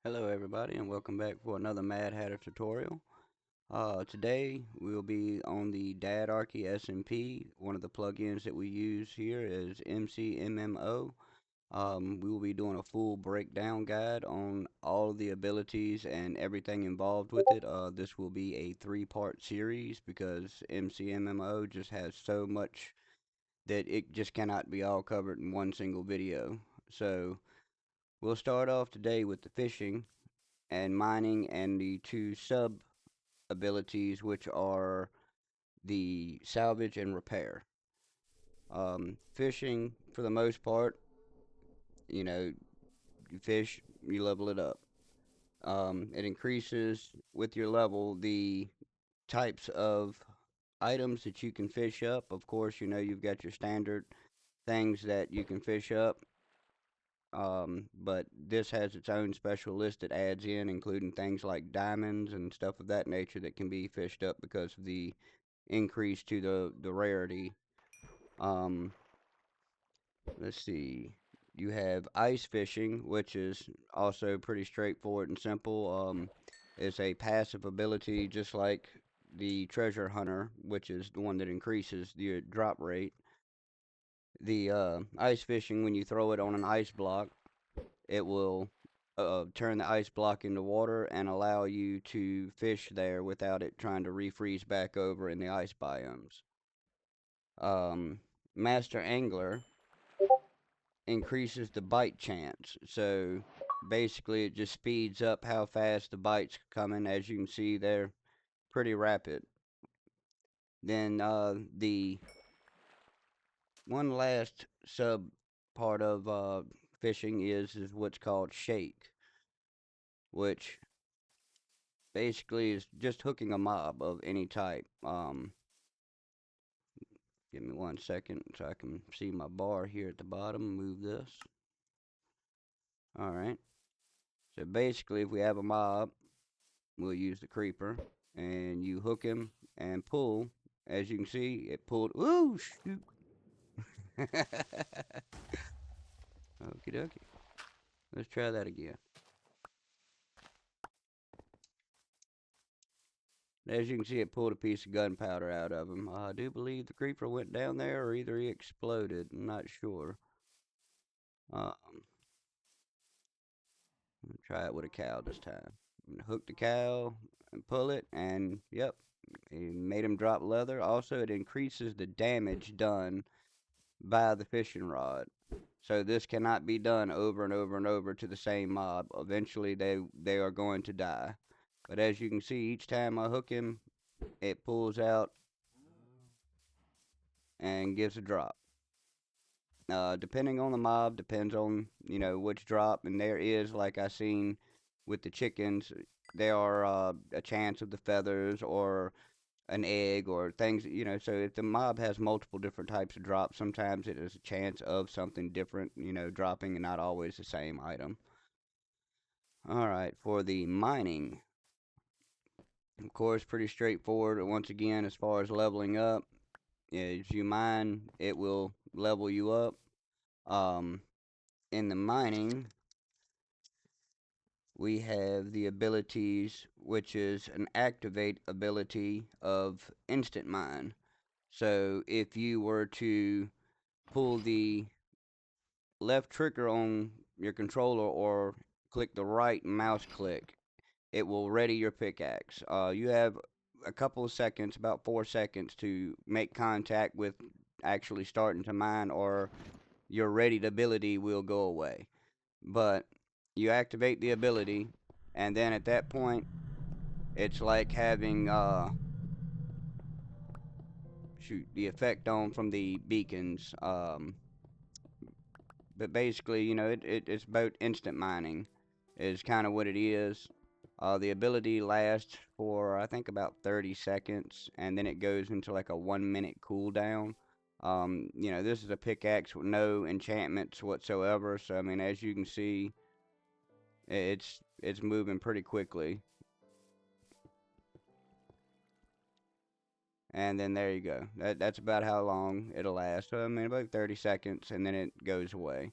Hello everybody and welcome back for another Mad Hatter tutorial. Today we'll be on the Dadarchy SMP. One of the plugins that we use here is Mcmmo. We will be doing a full breakdown guide on all of the abilities and everything involved with it. This will be a three-part series because Mcmmo just has so much that it just cannot be all covered in one single video. So we'll start off today with the fishing and mining and the two sub abilities, which are the salvage and repair. Fishing, for the most part, you know, you fish, you level it up. It increases with your level the types of items that you can fish up. Of course, you've got your standard things that you can fish up. But this has its own special list that adds in, including things like diamonds and stuff of that nature that can be fished up because of the increase to the rarity. Um, let's see. You have ice fishing, which is also pretty straightforward and simple. It's a passive ability, just like the treasure hunter, which is the one that increases your drop rate. The ice fishing, when you throw it on an ice block, it will turn the ice block into water and allow you to fish there without it trying to refreeze back over in the ice biomes. Um, Master Angler increases the bite chance. So basically, it just speeds up how fast the bites coming. As you can see, they're pretty rapid. Then the one last sub part of fishing is what's called shake, which basically is just hooking a mob of any type. Give me 1 second so I can see my bar here at the bottom. Move this. All right. So basically, if we have a mob, we'll use the creeper, and you hook him and pull. As you can see, it pulled. Ooh, shoot. Okie dokie. Let's try that again. As you can see, it pulled a piece of gunpowder out of him. I do believe the creeper went down there, or either he exploded. I'm not sure. Try it with a cow this time. Hook the cow and pull it, and yep, it made him drop leather. Also, it increases the damage done by the fishing rod. So this cannot be done over and over and over to the same mob. Eventually, they are going to die. But as you can see, each time I hook him, it pulls out and gives a drop. Depending on the mob, depends on which drop, and there is, like I seen with the chickens, there are a chance of the feathers or an egg or things. So if the mob has multiple different types of drops, sometimes it is a chance of something different, dropping and not always the same item. All right, for the mining, of course, pretty straightforward. Once again, as far as leveling up, as you mine, it will level you up. Um, in the mining, we have the abilities, which is an activate ability of instant mine. So if you were to pull the left trigger on your controller or click the right mouse click, it will ready your pickaxe. You have a couple of seconds, about 4 seconds, to make contact with actually starting to mine, or your readied ability will go away. But you activate the ability, and then at that point, it's like having the effect on from the beacons. But basically, it's about instant mining, is kind of what it is. The ability lasts for I think about 30 seconds, and then it goes into like a 1 minute cooldown. This is a pickaxe with no enchantments whatsoever, so I mean, as you can see, it's moving pretty quickly. And then there you go. That's about how long it'll last. So I mean, about 30 seconds, and then it goes away.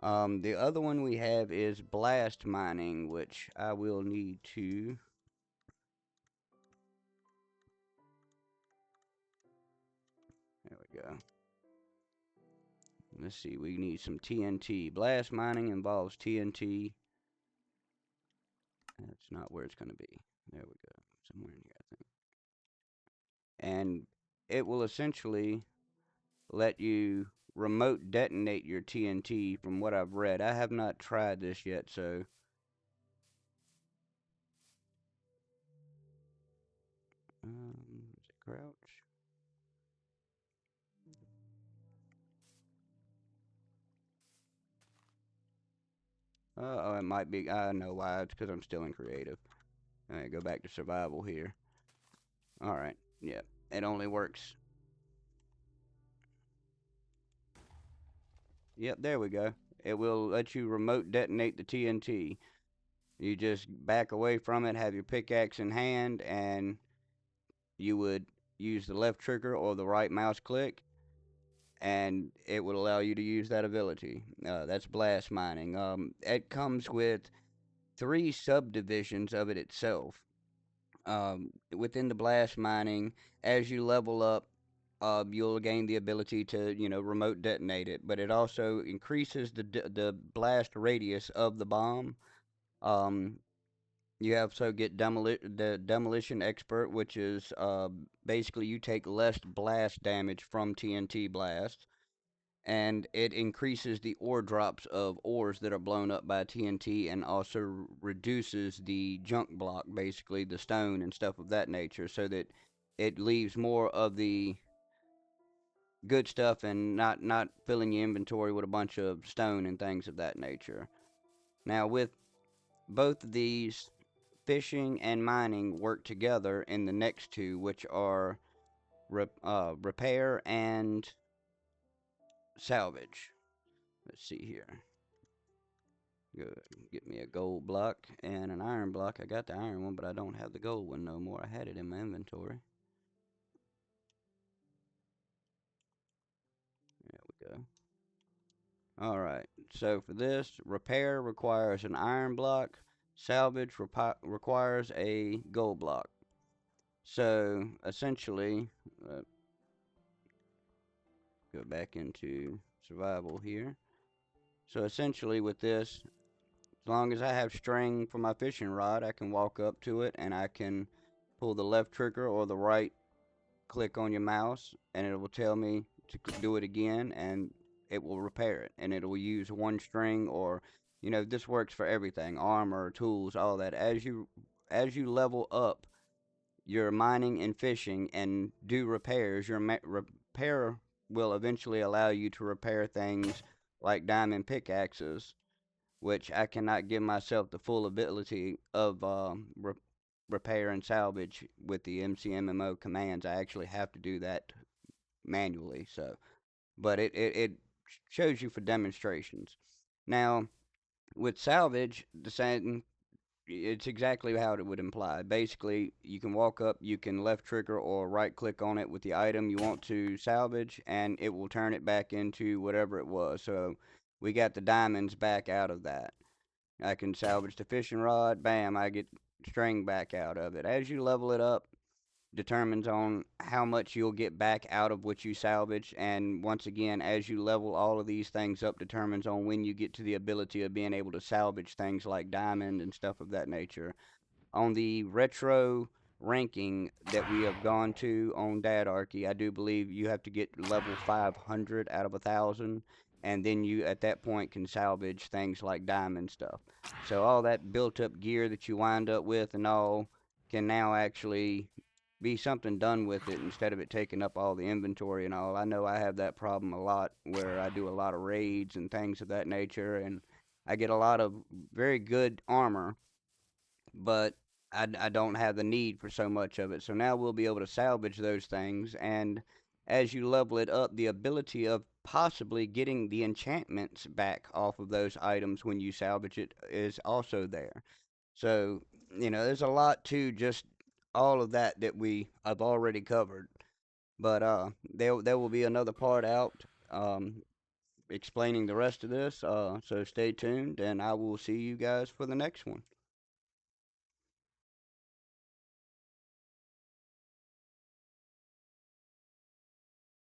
The other one we have is blast mining, which I will need to. There we go. Let's see, we need some TNT. Blast mining involves TNT. That's not where it's going to be. There we go. Somewhere in here, I think. And it will essentially let you remote detonate your TNT from what I've read. I have not tried this yet, so is it crouch? Oh, it might be. I know why. It's because I'm still in creative. All right, go back to survival here. All right, yeah, it only works. Yep, there we go. It will let you remote detonate the TNT. You just back away from it, have your pickaxe in hand, and you would use the left trigger or the right mouse click, and it would allow you to use that ability. That's blast mining. It comes with three subdivisions of it itself. Within the blast mining, as you level up, you'll gain the ability to, remote detonate it. But it also increases the blast radius of the bomb. Um, you also get the demolition expert, which is basically you take less blast damage from TNT blasts, and it increases the ore drops of ores that are blown up by TNT, and also reduces the junk block, basically the stone and stuff of that nature, so that it leaves more of the good stuff and not filling your inventory with a bunch of stone and things of that nature. Now, with both of these, fishing and mining work together in the next two, which are repair and salvage. Let's see here. Go get me a gold block and an iron block. I got the iron one, but I don't have the gold one no more. I had it in my inventory. There we go. Alright, so for this, repair requires an iron block, salvage requires a gold block. So essentially, go back into survival here. So essentially, with this, as long as I have string for my fishing rod, I can walk up to it and I can pull the left trigger or the right click on your mouse, and it will tell me to do it again, and it will repair it, and it will use one string, or this works for everything, armor, tools, all that. As you level up your mining and fishing and do repairs, your repair will eventually allow you to repair things like diamond pickaxes, which I cannot give myself the full ability of repair and salvage with the Mcmmo commands. I actually have to do that manually. So, but it shows you for demonstrations. Now, with salvage, the same. It's exactly how it would imply. Basically, you can walk up, you can left trigger or right click on it with the item you want to salvage, and it will turn it back into whatever it was. So we got the diamonds back out of that. I can salvage the fishing rod, bam, I get string back out of it. As you level it up, determines on how much you'll get back out of what you salvage, and once again, as you level all of these things up, determines on when you get to the ability of being able to salvage things like diamond and stuff of that nature. On the retro ranking that we have gone to on Dadarchy, I do believe you have to get level 500 out of 1,000, and then you at that point can salvage things like diamond stuff. So all that built up gear that you wind up with and all can now actually be something done with it instead of it taking up all the inventory and all. I know I have that problem a lot where I do a lot of raids and things of that nature, and I get a lot of very good armor, but I don't have the need for so much of it. So now we'll be able to salvage those things, and as you level it up, the ability of possibly getting the enchantments back off of those items when you salvage it is also there. So, there's a lot to just all of that that we have already covered. But there will be another part out. explaining the rest of this. So stay tuned, and I will see you guys for the next one.